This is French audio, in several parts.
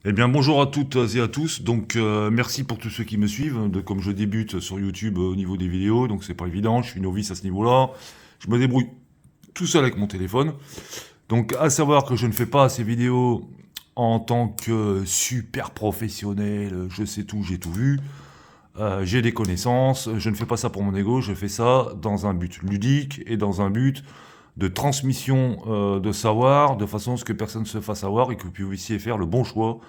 Eh bien, bonjour à toutes et à tous. Donc, merci pour tous ceux qui me suivent. Comme je débute sur YouTube au niveau des vidéos, donc c'est pas évident. Je suis novice à ce niveau-là. Je me débrouille tout seul avec mon téléphone. Donc, à savoir que je ne fais pas ces vidéos en tant que super professionnel. Je sais tout, j'ai tout vu. J'ai des connaissances. Je ne fais pas ça pour mon ego. Je fais ça dans un but ludique et dans un but de transmission de savoir, de façon à ce que personne ne se fasse avoir et que vous puissiez faire le bon choix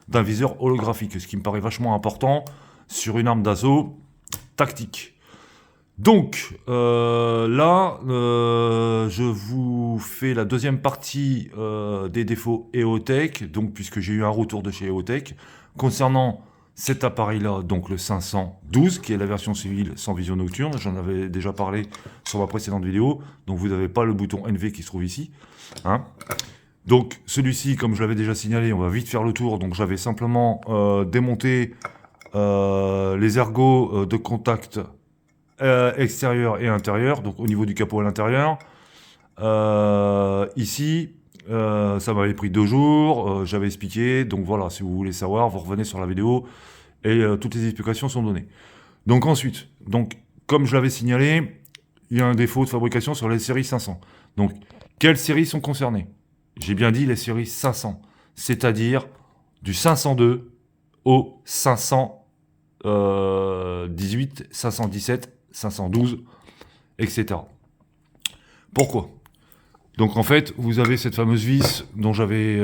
d'un viseur holographique, ce qui me paraît vachement important sur une arme d'assaut tactique. Donc là, je vous fais la deuxième partie des défauts EOTech, donc puisque j'ai eu un retour de chez EOTech concernant cet appareil-là, donc le 512, qui est la version civile sans vision nocturne. J'en avais déjà parlé sur ma précédente vidéo, donc vous n'avez pas le bouton NV qui se trouve ici. Hein. Donc celui-ci, comme je l'avais déjà signalé, on va vite faire le tour. Donc j'avais simplement démonté les ergots de contact extérieur et intérieur, donc au niveau du capot à l'intérieur. Ici, ça m'avait pris 2 jours, j'avais expliqué, donc voilà, si vous voulez savoir, vous revenez sur la vidéo et toutes les explications sont données. Donc ensuite, donc, comme je l'avais signalé, il y a un défaut de fabrication sur les séries 500. Donc, quelles séries sont concernées? J'ai bien dit les séries 500, c'est-à-dire du 502 au 518, 517, 512, etc. Pourquoi? Donc en fait, vous avez cette fameuse vis dont j'avais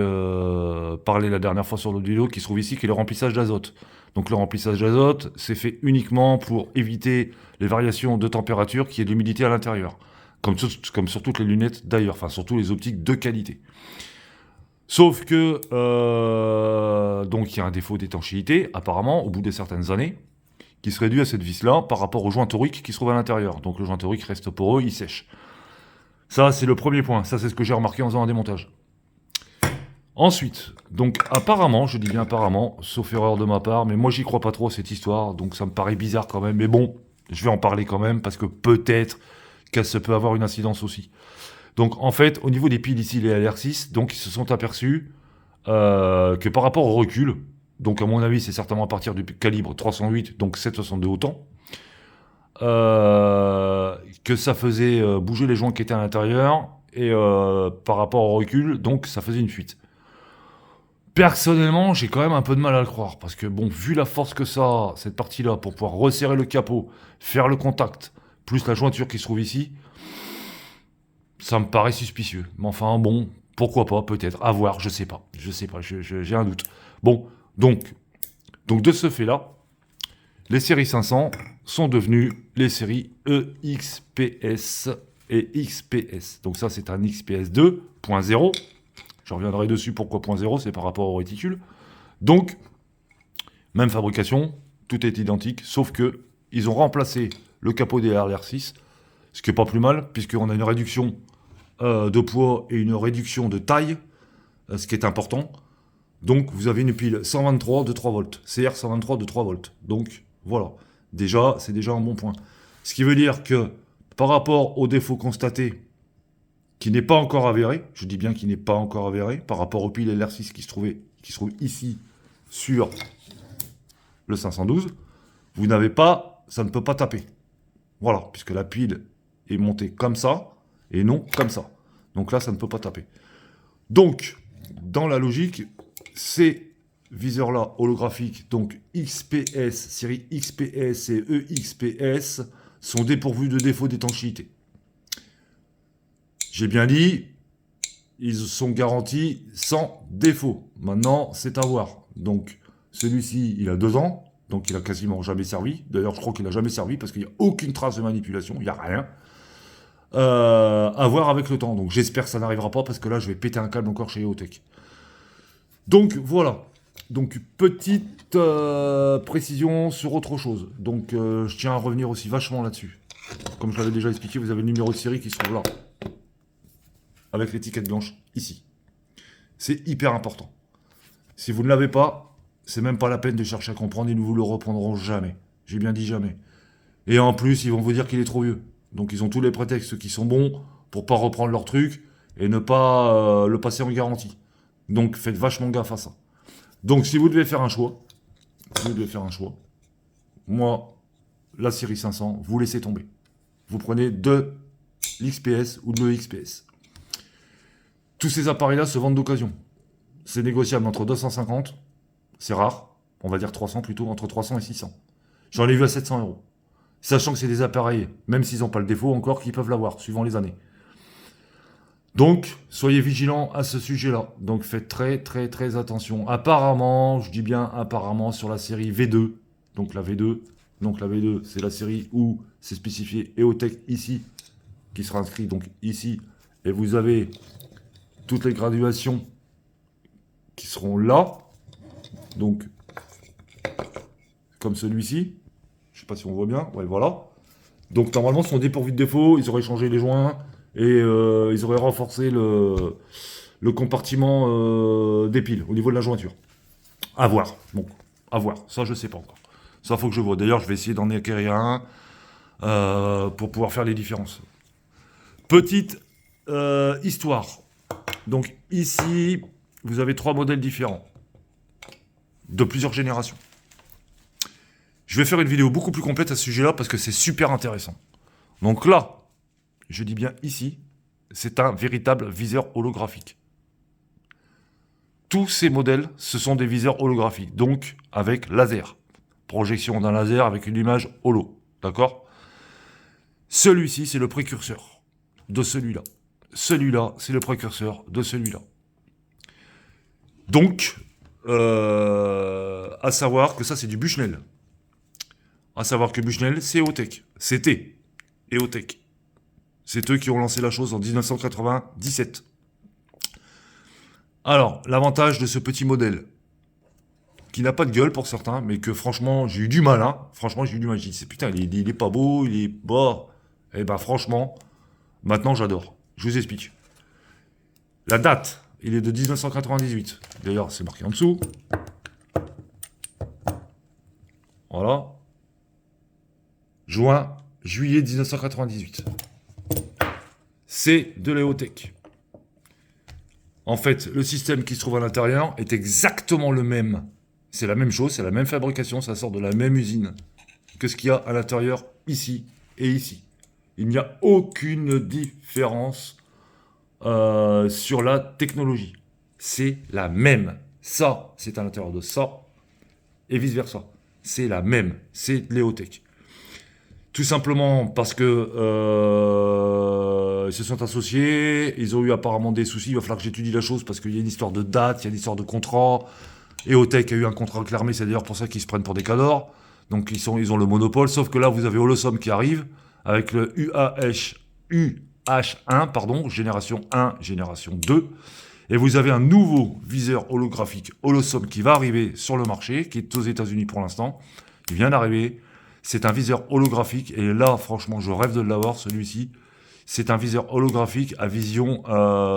parlé la dernière fois sur l'autre vidéo qui se trouve ici, qui est le remplissage d'azote. Donc le remplissage d'azote, c'est fait uniquement pour éviter les variations de température qui est de l'humidité à l'intérieur. Comme sur toutes les lunettes d'ailleurs, enfin surtout les optiques de qualité. Sauf que, donc il y a un défaut d'étanchéité, apparemment, au bout de certaines années, qui serait dû à cette vis-là par rapport au joint torique qui se trouve à l'intérieur. Donc le joint torique reste poreux, il sèche. Ça, c'est le premier point. Ça, c'est ce que j'ai remarqué en faisant un démontage. Ensuite, donc apparemment, je dis bien apparemment, sauf erreur de ma part, mais moi j'y crois pas trop à cette histoire, donc ça me paraît bizarre quand même, mais bon, je vais en parler quand même, parce que peut-être qu'elle se peut avoir une incidence aussi. Donc en fait, au niveau des piles ici, les LR6, donc ils se sont aperçus que par rapport au recul, donc à mon avis c'est certainement à partir du calibre 308, donc 7,62 autant, que ça faisait bouger les joints qui étaient à l'intérieur, et par rapport au recul, donc ça faisait une fuite. Personnellement, j'ai quand même un peu de mal à le croire, parce que bon, vu la force que ça a, cette partie-là, pour pouvoir resserrer le capot, faire le contact, plus la jointure qui se trouve ici, ça me paraît suspicieux. Mais enfin, bon, pourquoi pas, peut-être, à voir, je sais pas, j'ai un doute. Bon, donc de ce fait-là, les séries 500 sont devenues les séries EXPS et XPS. Donc ça, c'est un XPS 2.0. Je reviendrai dessus pourquoi .0, c'est par rapport au réticule. Donc, même fabrication, tout est identique, sauf que ils ont remplacé le capot des RLR6, ce qui est pas plus mal, puisqu'on a une réduction de poids et une réduction de taille, ce qui est important. Donc, vous avez une pile 123 de 3 volts, CR 123 de 3 volts. Donc, voilà. Déjà, c'est déjà un bon point. Ce qui veut dire que, par rapport aux défauts constatés, qui n'est pas encore avéré, je dis bien qu'il n'est pas encore avéré, par rapport aux piles LR6 qui se trouvent ici sur le 512, vous n'avez pas, ça ne peut pas taper. Voilà, puisque la pile est montée comme ça, et non comme ça. Donc là, ça ne peut pas taper. Donc, dans la logique, ces viseurs-là holographiques, donc XPS, série XPS et EXPS, sont dépourvus de défaut d'étanchéité. J'ai bien dit, ils sont garantis sans défaut. Maintenant, c'est à voir. Donc, celui-ci, il a 2 ans, donc il a quasiment jamais servi. D'ailleurs, je crois qu'il n'a jamais servi parce qu'il n'y a aucune trace de manipulation, il n'y a rien. À voir avec le temps. Donc, j'espère que ça n'arrivera pas parce que là, je vais péter un câble encore chez EOTech. Donc, voilà. Donc, petite précision sur autre chose. Donc, je tiens à revenir aussi vachement là-dessus. Comme je l'avais déjà expliqué, vous avez le numéro de série qui se trouve là, avec l'étiquette blanche, ici. C'est hyper important. Si vous ne l'avez pas, c'est même pas la peine de chercher à comprendre, ils ne vous le reprendront jamais. J'ai bien dit jamais. Et en plus, ils vont vous dire qu'il est trop vieux. Donc ils ont tous les prétextes qui sont bons pour pas reprendre leur truc et ne pas le passer en garantie. Donc faites vachement gaffe à ça. Donc, si vous devez faire un choix, moi, la série 500, vous laissez tomber. Vous prenez de l'XPS ou de l'EXPS. Tous ces appareils-là se vendent d'occasion. C'est négociable entre 250, c'est rare, on va dire 300 plutôt, entre 300 et 600. J'en ai vu à 700 euros. Sachant que c'est des appareils, même s'ils n'ont pas le défaut encore, qu'ils peuvent l'avoir, suivant les années. Donc, soyez vigilants à ce sujet-là. Donc, faites très attention. Apparemment, je dis bien apparemment, sur la série V2, donc la V2, c'est la série où c'est spécifié EOTech ici, qui sera inscrit donc ici, et vous avez toutes les graduations qui seront là, donc comme celui-ci. Je sais pas si on voit bien, ouais voilà. Donc normalement, ce sont dépourvus de défauts, ils auraient changé les joints et ils auraient renforcé le compartiment des piles au niveau de la jointure. À voir, bon, à voir, ça je sais pas encore. Ça faut que je vois. D'ailleurs, je vais essayer d'en acquérir un pour pouvoir faire les différences. Petite histoire. Donc ici, vous avez 3 modèles différents de plusieurs générations. Je vais faire une vidéo beaucoup plus complète à ce sujet-là parce que c'est super intéressant. Donc là, je dis bien ici, c'est un véritable viseur holographique. Tous ces modèles, ce sont des viseurs holographiques, donc avec laser. Projection d'un laser avec une image holo, d'accord? Celui-ci, c'est le précurseur de celui-là. Celui-là, c'est le précurseur de celui-là. Donc, à savoir que ça, c'est du Bushnell. À savoir que Bushnell, c'est EOTech. C'était EOTech. C'est eux qui ont lancé la chose en 1997. Alors, l'avantage de ce petit modèle, qui n'a pas de gueule pour certains, mais que franchement, j'ai eu du mal, hein. Franchement, j'ai eu du mal. J'ai dit, putain, il est pas beau, il est bas. Eh ben, franchement, maintenant, j'adore. Je vous explique. La date, il est de 1998. D'ailleurs, c'est marqué en dessous. Voilà. Juillet 1998. C'est de l'EOTech. En fait, le système qui se trouve à l'intérieur est exactement le même. C'est la même chose, c'est la même fabrication, ça sort de la même usine que ce qu'il y a à l'intérieur ici et ici. Il n'y a aucune différence sur la technologie. C'est la même. Ça, c'est à l'intérieur de ça et vice-versa. C'est la même. C'est de l'EOTech. Tout simplement parce que ils se sont associés, ils ont eu apparemment des soucis, il va falloir que j'étudie la chose parce qu'il y a une histoire de date, il y a une histoire de contrat. EOTech a eu un contrat avec l'armée, c'est d'ailleurs pour ça qu'ils se prennent pour des cadors. Donc ils ont le monopole, sauf que là vous avez Holosom qui arrive avec le UH1, pardon, génération 1, génération 2. Et vous avez un nouveau viseur holographique Holosom qui va arriver sur le marché, qui est aux États-Unis pour l'instant. Il vient d'arriver. C'est un viseur holographique, et là, franchement, je rêve de l'avoir, celui-ci. C'est un viseur holographique à vision,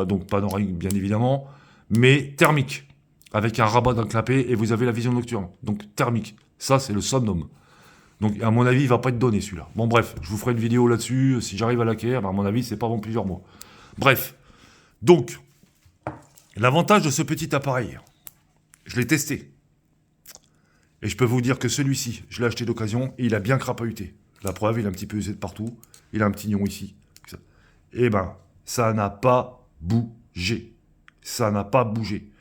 donc panoramique, bien évidemment, mais thermique, avec un rabat d'un clapet, et vous avez la vision nocturne, donc thermique. Ça, c'est le Somnum. Donc, à mon avis, il va pas être donné, celui-là. Bon, bref, je vous ferai une vidéo là-dessus, si j'arrive à l'acquérir, ben, à mon avis, c'est pas avant plusieurs mois. Bref, donc, l'avantage de ce petit appareil, je l'ai testé. Et je peux vous dire que celui-ci, je l'ai acheté d'occasion et il a bien crapahuté. La preuve, il est un petit peu usé de partout. Il a un petit nion ici. Eh ben, ça n'a pas bougé. Ça n'a pas bougé.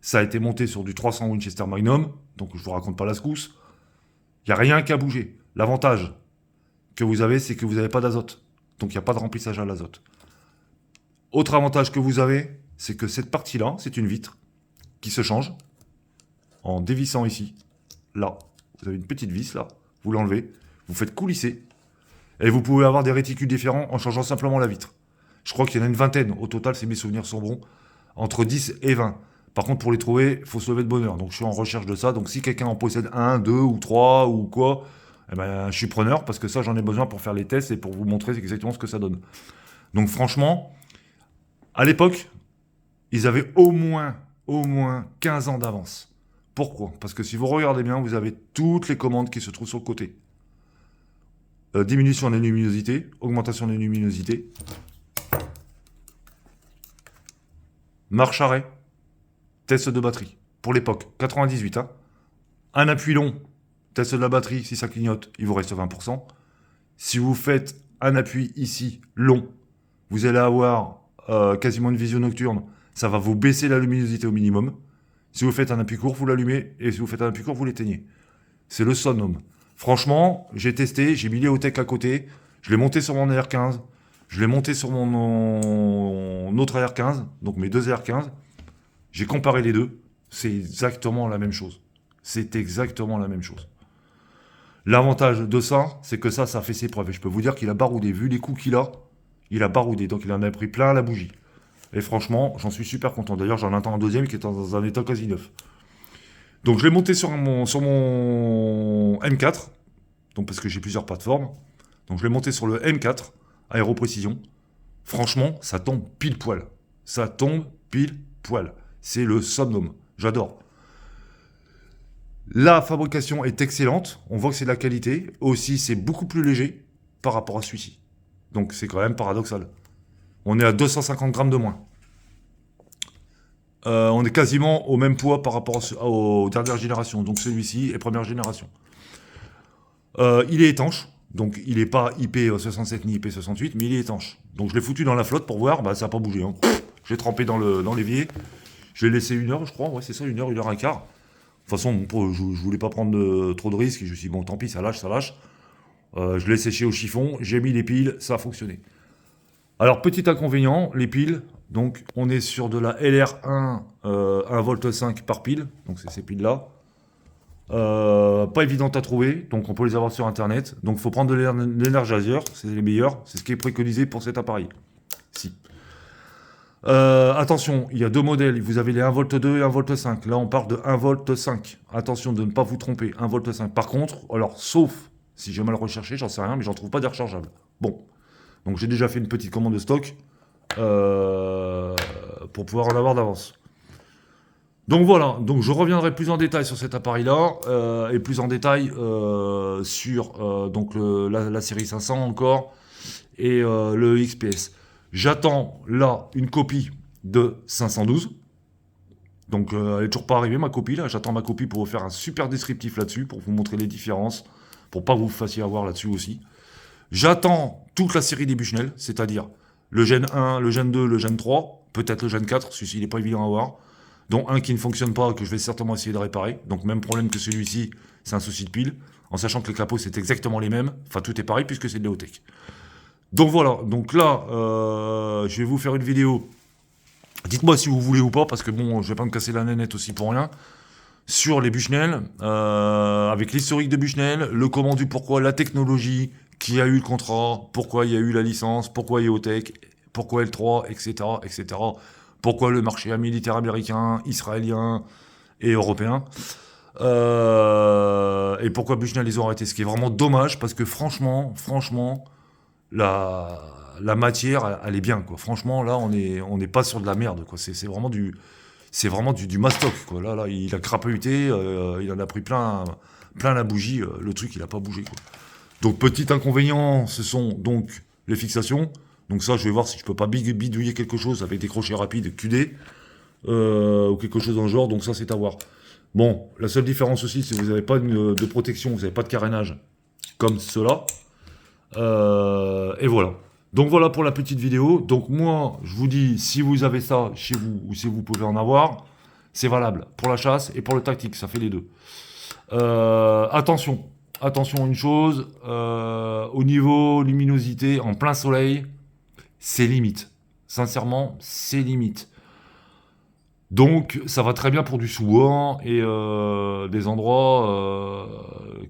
Ça a été monté sur du 300 Winchester Magnum, donc je vous raconte pas la secousse. Il n'y a rien qu'à bouger. L'avantage que vous avez, c'est que vous n'avez pas d'azote. Donc il n'y a pas de remplissage à l'azote. Autre avantage que vous avez, c'est que cette partie-là, c'est une vitre qui se change en dévissant ici. Là, vous avez une petite vis, là, vous l'enlevez, vous faites coulisser, et vous pouvez avoir des réticules différents en changeant simplement la vitre. Je crois qu'il y en a une vingtaine, au total, si mes souvenirs sont bons, entre 10 et 20. Par contre, pour les trouver, il faut se lever de bonne heure, donc je suis en recherche de ça, donc si quelqu'un en possède 1, 2 ou 3 ou quoi, eh ben, je suis preneur, parce que ça, j'en ai besoin pour faire les tests et pour vous montrer exactement ce que ça donne. Donc franchement, à l'époque, ils avaient au moins 15 ans d'avance. Pourquoi? Parce que si vous regardez bien, vous avez toutes les commandes qui se trouvent sur le côté. Diminution de la luminosité, augmentation de la luminosité, marche arrêt, test de batterie. pour l'époque, 98. Hein. Un appui long, test de la batterie, si ça clignote, il vous reste 20%. Si vous faites un appui ici, long, vous allez avoir quasiment une vision nocturne. Ça va vous baisser la luminosité au minimum. Si vous faites un appui court, vous l'allumez. Et si vous faites un appui court, vous l'éteignez. C'est le Sonom. Franchement, j'ai testé, j'ai mis les Autech à côté. Je l'ai monté sur mon AR15. Je l'ai monté sur mon autre AR15. Donc mes deux AR15. J'ai comparé les deux. C'est exactement la même chose. C'est exactement la même chose. L'avantage de ça, c'est que ça fait ses preuves. Et je peux vous dire qu'il a baroudé. Vu les coups qu'il a, il a baroudé. Donc il en a pris plein la bougie. Et franchement, j'en suis super content. D'ailleurs, j'en attends un deuxième qui est dans un état quasi neuf. Donc je l'ai monté sur mon M4. Donc parce que j'ai plusieurs plateformes. Donc je l'ai monté sur le M4, Aéroprécision. Franchement, ça tombe pile poil. Ça tombe pile poil. C'est le Somnom. J'adore. La fabrication est excellente, on voit que c'est de la qualité. Aussi, c'est beaucoup plus léger par rapport à celui-ci. Donc c'est quand même paradoxal. On est à 250 grammes de moins. On est quasiment au même poids par rapport aux dernières générations. Donc celui-ci est première génération. Il est étanche. Donc il n'est pas IP67 ni IP68, mais il est étanche. Donc je l'ai foutu dans la flotte pour voir, bah, ça n'a pas bougé. Hein. Je l'ai trempé dans l'évier. Je l'ai laissé 1 heure, je crois. Ouais, c'est ça, 1 heure, 1 heure 15. De toute façon, je voulais pas prendre trop de risques. Je me suis dit, bon, tant pis, ça lâche, ça lâche. Je l'ai séché au chiffon, j'ai mis les piles, ça a fonctionné. Alors, petit inconvénient, les piles. Donc, on est sur de la LR1 1,5 V par pile. Donc, c'est ces piles-là. Pas évidente à trouver, donc on peut les avoir sur Internet. Donc, il faut prendre de l'énergiseur, c'est les meilleurs. C'est ce qui est préconisé pour cet appareil. Si. Attention, il y a deux modèles, vous avez les 1,2 V et 1,5 V. Là, on part de 1,5 V. Attention de ne pas vous tromper, 1,5 V. Par contre, alors, sauf si j'ai mal recherché, j'en sais rien, mais j'en trouve pas des rechargeables. Bon, donc j'ai déjà fait une petite commande de stock pour pouvoir en avoir d'avance. Donc voilà, donc je reviendrai plus en détail sur cet appareil-là et plus en détail sur donc la série 500 encore et le XPS. J'attends là une copie de 512. Donc elle n'est toujours pas arrivée ma copie là. J'attends ma copie pour vous faire un super descriptif là-dessus, pour vous montrer les différences, pour pas que vous fassiez avoir là-dessus aussi. J'attends toute la série des Bushnell, c'est-à-dire le Gen 1, le Gen 2, le Gen 3, peut-être le Gen 4, celui-ci il n'est pas évident à avoir, dont un qui ne fonctionne pas, que je vais certainement essayer de réparer. Donc même problème que celui-ci, c'est un souci de pile, en sachant que les capots c'est exactement les mêmes, enfin tout est pareil puisque c'est de la Autech. Donc voilà, donc là, je vais vous faire une vidéo. Dites-moi si vous voulez ou pas, parce que bon, je vais pas me casser la nénette aussi pour rien. Sur les Bushnell, avec l'historique de Bushnell, le comment du pourquoi, la technologie, qui a eu le contrat, pourquoi il y a eu la licence, pourquoi il y a Autech, pourquoi L3, etc., etc. Pourquoi le marché militaire américain, israélien et européen. Et pourquoi Bushnell ils ont arrêté, ce qui est vraiment dommage, parce que franchement, la matière, elle est bien, quoi. Franchement, là, on n'est pas sur de la merde, quoi. C'est vraiment du mastoc, quoi. Là, il a crapahuté, il en a pris plein la bougie. Le truc, il a pas bougé, quoi. Donc, petit inconvénient, ce sont donc les fixations. Donc ça, je vais voir si je peux pas bidouiller quelque chose avec des crochets rapides QD ou quelque chose dans le genre. Donc ça, c'est à voir. Bon, la seule différence aussi, c'est que vous n'avez pas de protection, vous n'avez pas de carénage comme cela. Et voilà. Donc voilà pour la petite vidéo. Donc moi, je vous dis, si vous avez ça chez vous, ou si vous pouvez en avoir, c'est valable pour la chasse et pour le tactique, ça fait les deux. Attention à une chose, au niveau luminosité, en plein soleil, c'est limite. Sincèrement, c'est limite. Donc ça va très bien pour du sous-bois et des endroits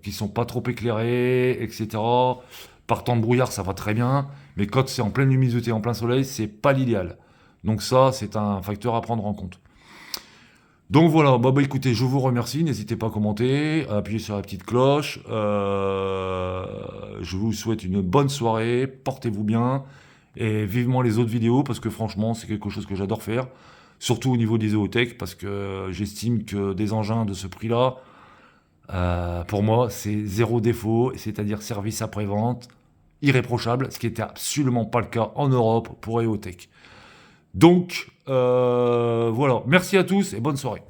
qui sont pas trop éclairés, etc. Par temps de brouillard, ça va très bien, mais quand c'est en pleine luminosité, en plein soleil, c'est pas l'idéal. Donc ça, c'est un facteur à prendre en compte. Donc voilà, bah écoutez, je vous remercie, n'hésitez pas à commenter, à appuyer sur la petite cloche. Je vous souhaite une bonne soirée, portez-vous bien, et vivement les autres vidéos, parce que franchement, c'est quelque chose que j'adore faire, surtout au niveau des Autech, parce que j'estime que des engins de ce prix-là, pour moi, c'est zéro défaut, c'est-à-dire service après-vente irréprochable, ce qui n'était absolument pas le cas en Europe pour Autech. Donc, voilà. Merci à tous et bonne soirée.